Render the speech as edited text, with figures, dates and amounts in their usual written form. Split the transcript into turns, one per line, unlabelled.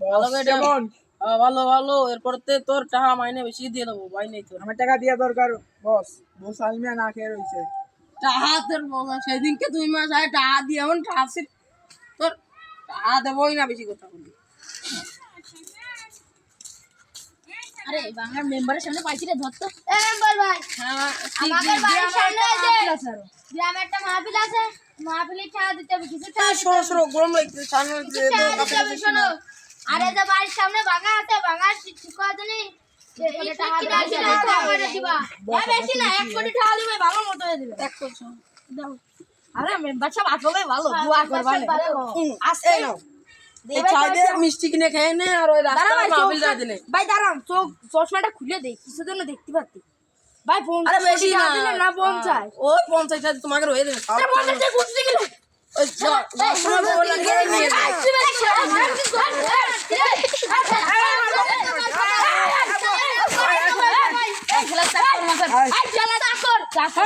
ভালো করে দেন।
কেমন?
ভালো ভালো, এরপরতে তোর টাকা মাইনে বেশি দিয়ে দেবো, ভাই নেই তোর।
আমার টাকা দিয়া দরকার বস। বস আলমিয়া না খেয়ে রয়েছে।
টাকা তোর বলা সেদিনকে 2 মাস আগে টাকা দিয়ে এমন টাকা তোর টাকা দেবোই না, বেশি কথা বলি।
আরে বাংলার মেম্বারের সামনে পাইছি রে, ধর তো। এ মেম্বার ভাই,
হ্যাঁ,
আমাদের বাড়ির সামনে যে গ্রামে একটা মাহফিল আছে, মাহফিলে টাকা দিতে হবে, কিছু টাকা দিতে
সরো
হবে।
সরো, গরম লাগছে, সামনে
কিছু টাকা দিতে হবে, শোনো। আরে যে বাড়ির সামনে বাগান আছে, বাগান ঠিক করে দিনি। এই টাকা দিবা। বেশি না, 1 কোটি টাকা দিবে, ভালো মতো হয়ে দিবে।
1 কোটি
দাও।
আরে মেম্বার সাহেব আসলে ভালো, দোয়া করবা না।
আস্তে
এই নাও, এই চাইবে মিষ্টি কিনে খেয়ে নে, আর ওই রাস্তা মাহফিলটা দিলে।
ভাই দাঁড়ান, চশমাটা খুলে দেই, কিছু জন্য দেখতে পাচ্ছি। ভাই ফোন
আরে বেশি না,
না পৌঁছায়।
ওই 50 টাকা তোমাকে রয়ে দেবে। ওই সময় বলা করে নিয়ে
চাকর